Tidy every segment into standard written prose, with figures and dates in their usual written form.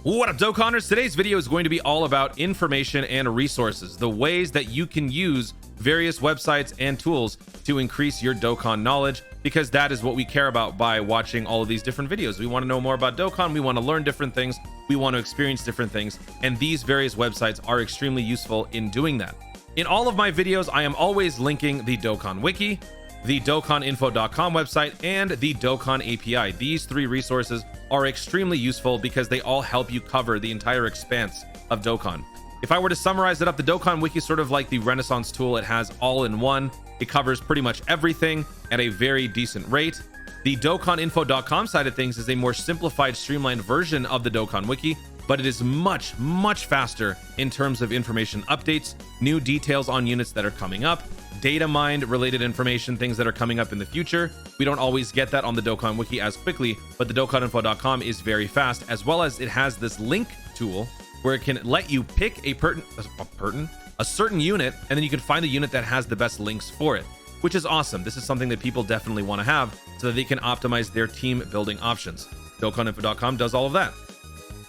What up, Dokkanners? Today's video is going to be all about information and resources, the ways that you can use various websites and tools to increase your Dokkan knowledge, because that is what we care about by watching all of these different videos. We want to know more about Dokkan, we want to learn different things, we want to experience different things, and these various websites are extremely useful in doing that. In all of my videos, I am always linking the Dokkan Wiki, the DokkanInfo.com website, and the Dokkan API. These three resources are extremely useful because they all help you cover the entire expanse of Dokkan. If I were to summarize it up, the Dokkan Wiki is sort of like the Renaissance tool. It has all in one. It covers pretty much everything at a very decent rate. The DokkanInfo.com side of things is a more simplified, streamlined version of the Dokkan Wiki, but it is much faster in terms of information updates, new details on units that are coming up, data mined related information, things that are coming up in the future. We don't always get that on the Dokkan Wiki as quickly, but the DokkanInfo.com is very fast, as well as it has this link tool where it can let you pick a certain unit, and then you can find the unit that has the best links for it, which is awesome. This is something that people definitely want to have so that they can optimize their team building options. DokkanInfo.com does all of that.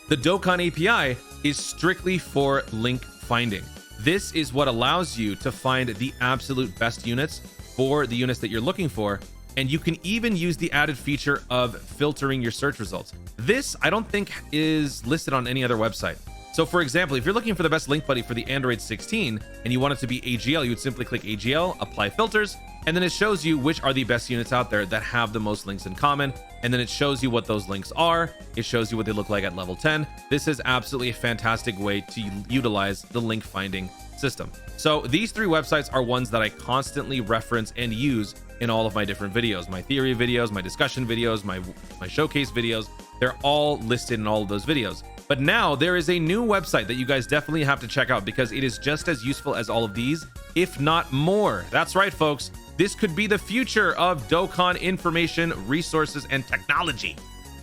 The Dokkan API is strictly for link finding. This is what allows you to find the absolute best units for the units that you're looking for, and you can even use the added feature of filtering your search results. This, I don't think, is listed on any other website. So for example, if you're looking for the best link buddy for the Android 16 and you want it to be AGL, you would simply click AGL, apply filters, and then it shows you which are the best units out there that have the most links in common, and then it shows you what those links are. It shows you what they look like at level 10. This is absolutely a fantastic way to utilize the link finding system. So these three websites are ones that I constantly reference and use in all of my different videos, my theory videos, my discussion videos, my showcase videos. They're all listed in all of those videos. But now there is a new website that you guys definitely have to check out because it is just as useful as all of these, if not more. That's right, folks. This could be the future of Dokkan information, resources, and technology.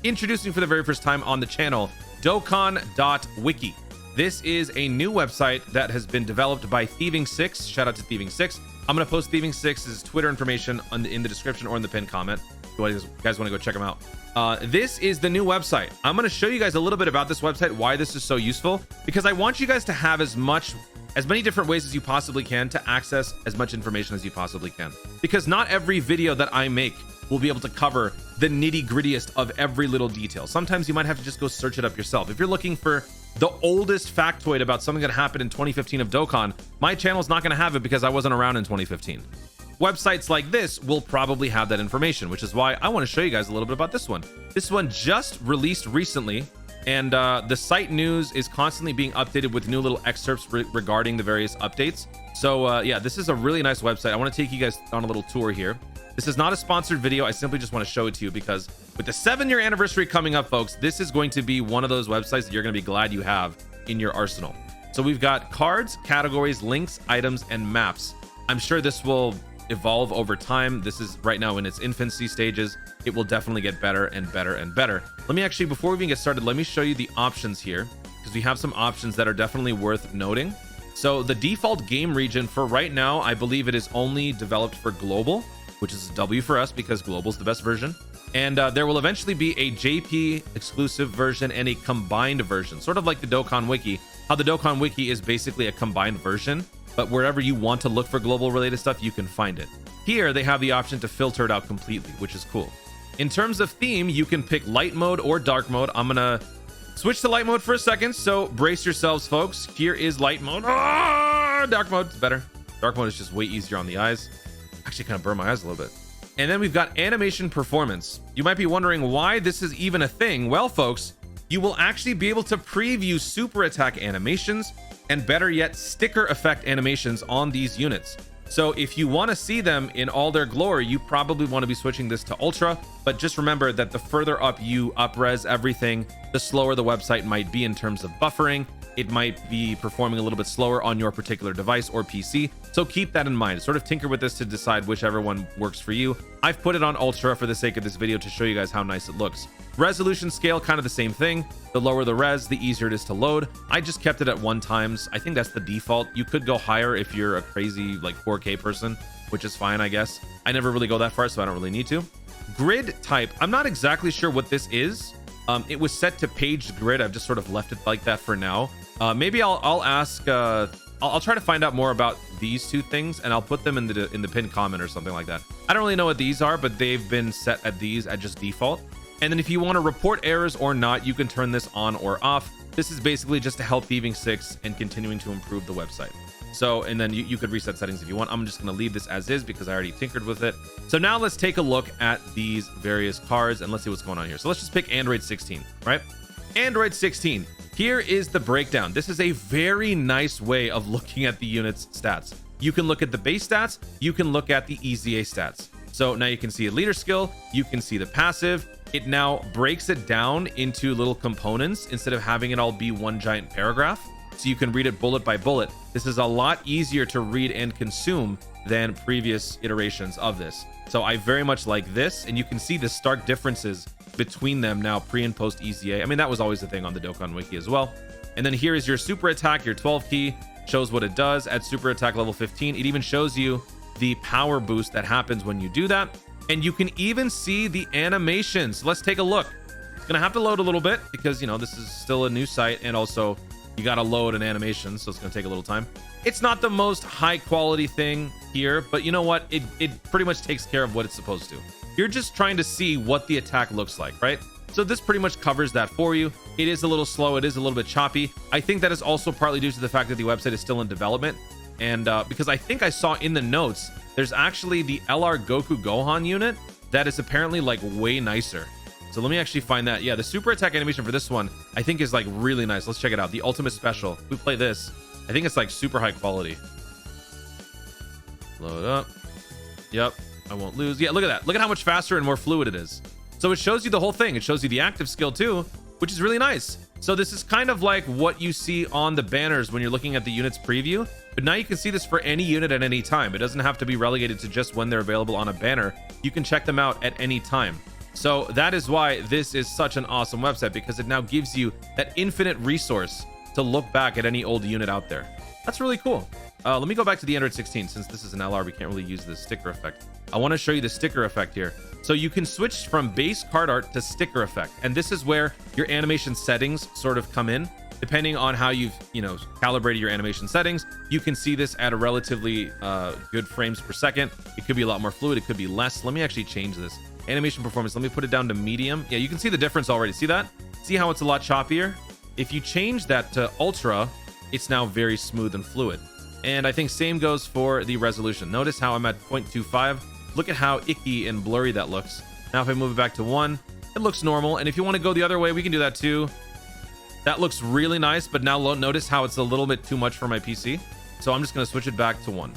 Introducing for the very first time on the channel, Dokkan.wiki. This is a new website that has been developed by Thieving6. Shout out to Thieving6. I'm going to post Thieving6's Twitter information in the description or in the pinned comment. If you guys want to go check them out. This is the new website. I'm going to show you guys a little bit about this website, why this is so useful, because I want you guys to have as many different ways as you possibly can to access as much information as you possibly can. Because not every video that I make will be able to cover the nitty-grittiest of every little detail. Sometimes you might have to just go search it up yourself. If you're looking for the oldest factoid about something that happened in 2015 of Dokkan, my channel's not going to have it because I wasn't around in 2015. Websites like this will probably have that information, which is why I want to show you guys a little bit about this one. This one just released recently, and the site news is constantly being updated with new little excerpts regarding the various updates. So yeah, this is a really nice website. I want to take you guys on a little tour here. This is not a sponsored video. I simply just want to show it to you because with the 7-year anniversary coming up, folks, this is going to be one of those websites that you're going to be glad you have in your arsenal. So we've got cards, categories, links, items, and maps. I'm sure this will evolve over time. This is right now in its infancy stages. It will definitely get better and better and better. Let me actually, before we even get started, let me show you the options here, because we have some options that are definitely worth noting. So the default game region for right now, I believe it is only developed for global, which is a W for us because global is the best version. And there will eventually be a JP exclusive version and a combined version, sort of like the Dokkan Wiki. How the Dokkan Wiki is basically a combined version, but wherever you want to look for global related stuff, you can find it. Here, they have the option to filter it out completely, which is cool. In terms of theme, you can pick light mode or dark mode. I'm gonna switch to light mode for a second, so brace yourselves, folks. Here is light mode. Dark mode is better. Dark mode is just way easier on the eyes. Actually kind of burn my eyes a little bit. And then we've got animation performance. You might be wondering why this is even a thing. Well, folks, you will actually be able to preview super attack animations and better yet, sticker effect animations on these units. So if you want to see them in all their glory, you probably want to be switching this to Ultra, but just remember that the further up you up-res everything, the slower the website might be in terms of buffering. It might be performing a little bit slower on your particular device or PC. So keep that in mind. Sort of tinker with this to decide whichever one works for you. I've put it on Ultra for the sake of this video to show you guys how nice it looks. Resolution scale, kind of the same thing. The lower the res, the easier it is to load. I just kept it at 1x. I think that's the default. You could go higher if you're a crazy like 4K person, which is fine, I guess. I never really go that far, so I don't really need to. Grid type, I'm not exactly sure what this is. It was set to page grid. I've just sort of left it like that for now. Maybe I'll ask, I'll try to find out more about these two things, and I'll put them in the pinned comment or something like that. I don't really know what these are, but they've been set at these at just default. And then if you want to report errors or not, you can turn this on or off. This is basically just to help Thieving 6 and continuing to improve the website. So, and then you could reset settings if you want. I'm just going to leave this as is because I already tinkered with it. So now let's take a look at these various cards and let's see what's going on here. So let's just pick Android 16, right? Android 16. Here is the breakdown. This is a very nice way of looking at the unit's stats. You can look at the base stats. You can look at the EZA stats. So now you can see a leader skill. You can see the passive. It now breaks it down into little components instead of having it all be one giant paragraph. So you can read it bullet by bullet. This is a lot easier to read and consume than previous iterations of this. So I very much like this, and you can see the stark differences between them now, pre and post EZA. I mean, that was always the thing on the Dokkan Wiki as well. And then here is your super attack, your 12 key, shows what it does at super attack level 15. It even shows you the power boost that happens when you do that. And you can even see the animations. Let's take a look. It's gonna have to load a little bit because, you know, this is still a new site, and also you got to load an animation, so it's going to take a little time. It's not the most high quality thing here, but you know what? It pretty much takes care of what it's supposed to. You're just trying to see what the attack looks like, right? So this pretty much covers that for you. It is a little slow. It is a little bit choppy. I think that is also partly due to the fact that the website is still in development. And because I think I saw in the notes, there's actually the LR Goku Gohan unit that is apparently like way nicer. So let me actually find that. Yeah, the super attack animation for this one, I think is like really nice. Let's check it out. The ultimate special. We play this. I think it's like super high quality. Load up. Yep, I won't lose. Yeah, look at that. Look at how much faster and more fluid it is. So it shows you the whole thing. It shows you the active skill too, which is really nice. So this is kind of like what you see on the banners when you're looking at the unit's preview. But now you can see this for any unit at any time. It doesn't have to be relegated to just when they're available on a banner. You can check them out at any time. So that is why this is such an awesome website, because it now gives you that infinite resource to look back at any old unit out there. That's really cool. Let me go back to the Android 16. Since this is an LR, we can't really use the sticker effect. I want to show you the sticker effect here. So you can switch from base card art to sticker effect. And this is where your animation settings sort of come in. Depending on how you've, calibrated your animation settings, you can see this at a relatively good frames per second. It could be a lot more fluid. It could be less. Let me actually change this. Animation performance. Let me put it down to medium. Yeah, you can see the difference already. See that? See how it's a lot choppier? If you change that to ultra, it's now very smooth and fluid. And I think same goes for the resolution. Notice how I'm at 0.25. Look at how icky and blurry that looks. Now if I move it back to 1, it looks normal. And if you want to go the other way, we can do that too. That looks really nice, but now notice how it's a little bit too much for my PC. So I'm just going to switch it back to 1.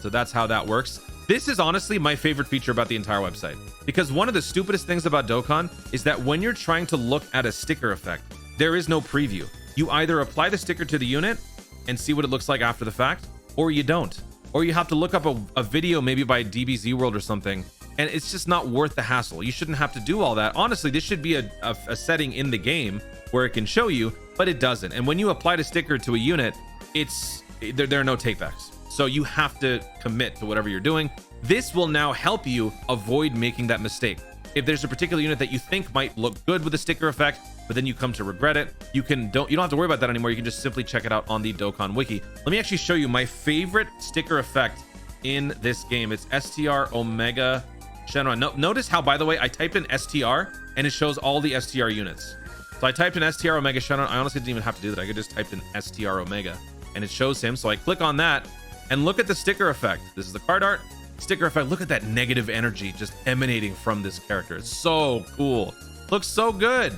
So that's how that works. This is honestly my favorite feature about the entire website, because one of the stupidest things about Dokkan is that when you're trying to look at a sticker effect, there is no preview. You either apply the sticker to the unit and see what it looks like after the fact, or you don't. Or you have to look up a video maybe by DBZ World or something, and it's just not worth the hassle. You shouldn't have to do all that. Honestly, this should be a setting in the game where it can show you, but it doesn't. And when you apply the sticker to a unit, there are no takebacks. So you have to commit to whatever you're doing. This will now help you avoid making that mistake. If there's a particular unit that you think might look good with a sticker effect, but then you come to regret it, you don't have to worry about that anymore. You can just simply check it out on the Dokkan Wiki. Let me actually show you my favorite sticker effect in this game. It's STR Omega Shenron. Notice how, by the way, I typed in STR and it shows all the STR units. So I typed in STR Omega Shenron. I honestly didn't even have to do that. I could just type in STR Omega and it shows him. So I click on that and look at the sticker effect. This is the card art. Sticker effect. Look at that negative energy just emanating from this character. It's so cool. Looks so good.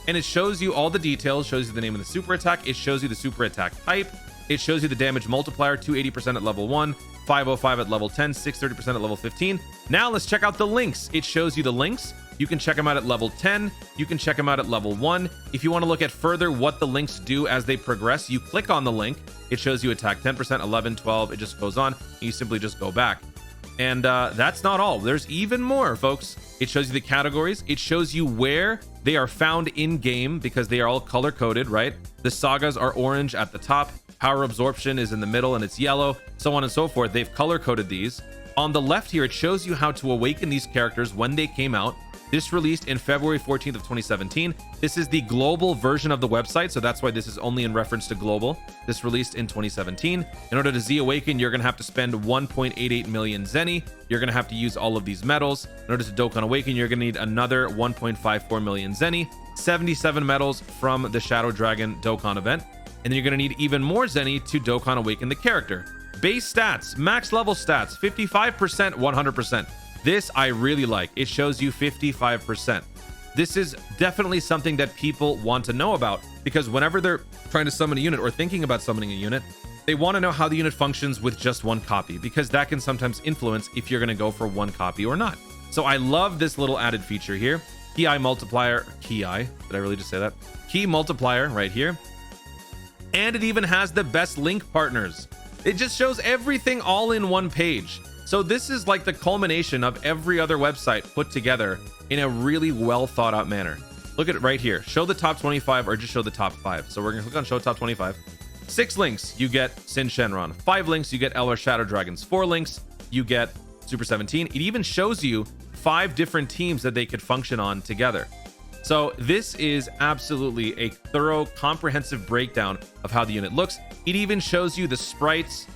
And it shows you all the details, shows you the name of the super attack. It shows you the super attack type. It shows you the damage multiplier, 280% at level 1, 505 at level 10, 630% at level 15. Now let's check out the links. It shows you the links. You can check them out at level 10. You can check them out at level 1. If you want to look at further what the links do as they progress, you click on the link. It shows you attack 10%, 11, 12. It just goes on. You simply just go back. And that's not all. There's even more, folks. It shows you the categories. It shows you where they are found in game, because they are all color coded, right? The sagas are orange at the top. Power absorption is in the middle and it's yellow, so on and so forth. They've color coded these. On the left here, it shows you how to awaken these characters when they came out. This released in February 14th of 2017. This is the global version of the website, so that's why this is only in reference to global. This released in 2017. In order to Z Awaken, you're going to have to spend 1.88 million Zenny. You're going to have to use all of these medals. In order to Dokkan Awaken, you're going to need another 1.54 million Zenny, 77 medals from the Shadow Dragon Dokkan event, and then you're going to need even more Zenny to Dokkan Awaken the character. Base stats, max level stats, 55%, 100%. This I really like. It shows you 55%. This is definitely something that people want to know about, because whenever they're trying to summon a unit or thinking about summoning a unit, they want to know how the unit functions with just one copy, because that can sometimes influence if you're going to go for one copy or not. So I love this little added feature here. Key multiplier, did I really just say that? Key multiplier right here. And it even has the best link partners. It just shows everything all in one page. So this is like the culmination of every other website put together in a really well thought out manner. Look at it right here. Show the top 25 or just show the top 5. So we're going to click on show top 25. 6 links, you get Sin Shenron. 5 links, you get LR Shadow Dragons. 4 links, you get Super 17. It even shows you 5 different teams that they could function on together. So this is absolutely a thorough, comprehensive breakdown of how the unit looks. It even shows you the sprites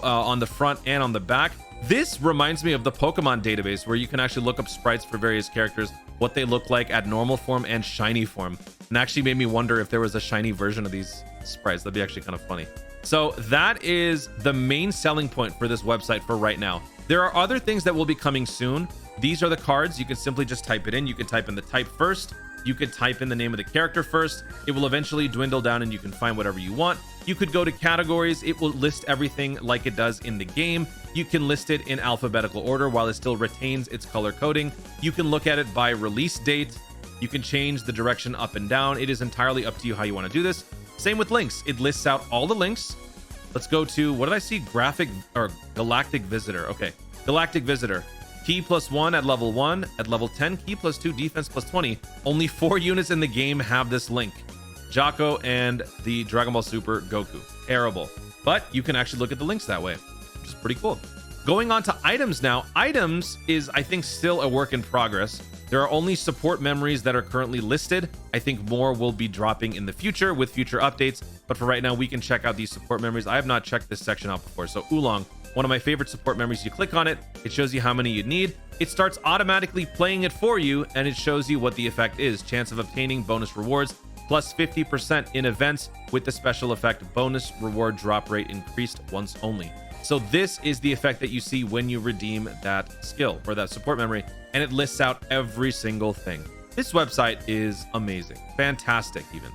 on the front and on the back. This reminds me of the Pokemon database, where you can actually look up sprites for various characters, what they look like at normal form and shiny form, and actually made me wonder if there was a shiny version of these sprites. That'd be actually kind of funny. So that is the main selling point for this website for right now. There are other things that will be coming soon. These are the cards. You can simply just type it in. You can type in the type first. You could type in the name of the character first. It will eventually dwindle down and you can find whatever you want. You could go to categories. It will list everything like it does in the game. You can list it in alphabetical order while it still retains its color coding. You can look at it by release date. You can change the direction up and down. It is entirely up to you how you want to do this. Same with links. It lists out all the links. Let's go to, what did I see? Graphic or Galactic Visitor. Okay. Galactic Visitor. Key +1 at level 1. At level 10, key +2, defense +20. Only 4 units in the game have this link. Jocko and the Dragon Ball Super Goku. Terrible. But you can actually look at the links that way, which is pretty cool. Going on to items now. Items is, I think, still a work in progress. There are only support memories that are currently listed. I think more will be dropping in the future with future updates. But for right now, we can check out these support memories. I have not checked this section out before. So Oolong, one of my favorite support memories. You click on it, it shows you how many you need. It starts automatically playing it for you, and it shows you what the effect is. Chance of obtaining bonus rewards plus 50% in events with the special effect bonus reward drop rate increased once only. So this is the effect that you see when you redeem that skill or that support memory, and it lists out every single thing. This website is amazing, fantastic. Even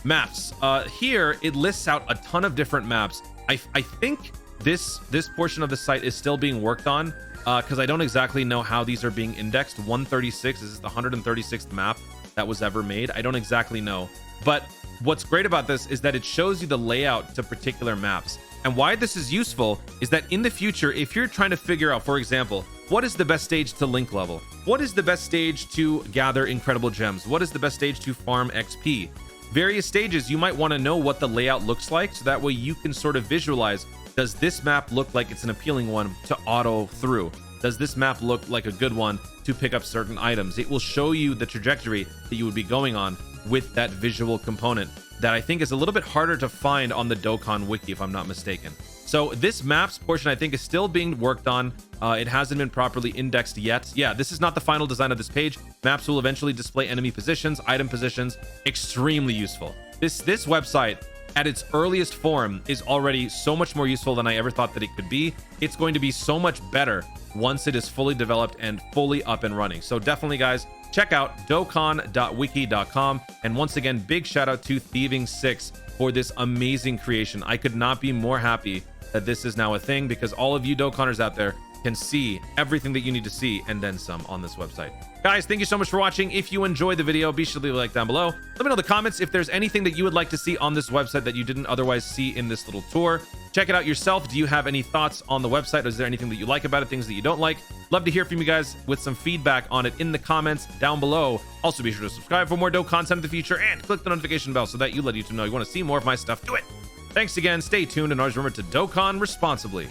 maps, here it lists out a ton of different maps. I think this portion of the site is still being worked on, because I don't exactly know how these are being indexed. 136, this is the 136th map that was ever made. I don't exactly know, but what's great about this is that it shows you the layout to particular maps. And why this is useful is that in the future, if you're trying to figure out, for example, what is the best stage to link level? What is the best stage to gather incredible gems? What is the best stage to farm XP? Various stages, you might want to know what the layout looks like, so that way you can sort of visualize, does this map look like it's an appealing one to auto through? Does this map look like a good one to pick up certain items? It will show you the trajectory that you would be going on with that visual component that I think is a little bit harder to find on the Dokkan Wiki, if I'm not mistaken. So this maps portion, I think, is still being worked on. It hasn't been properly indexed yet. Yeah, this is not the final design of this page. Maps will eventually display enemy positions, item positions. Extremely useful. This website, at its earliest form, is already so much more useful than I ever thought that it could be. It's going to be so much better once it is fully developed and fully up and running. So definitely, guys, check out dokkan.wiki.com. And once again, big shout out to Thieving6 for this amazing creation. I could not be more happy that this is now a thing, because all of you Dokkanners out there can see everything that you need to see and then some on this website. Guys, thank you so much for watching. If you enjoyed the video, be sure to leave a like down below. Let me know in the comments if there's anything that you would like to see on this website that you didn't otherwise see in this little tour. Check it out yourself. Do you have any thoughts on the website? Is there anything that you like about it, things that you don't like? Love to hear from you guys with some feedback on it in the comments down below. Also, be sure to subscribe for more dope content in the future and click the notification bell so that you let YouTube know you want to see more of my stuff. Do it. Thanks again. Stay tuned, and always remember to Dokkan responsibly.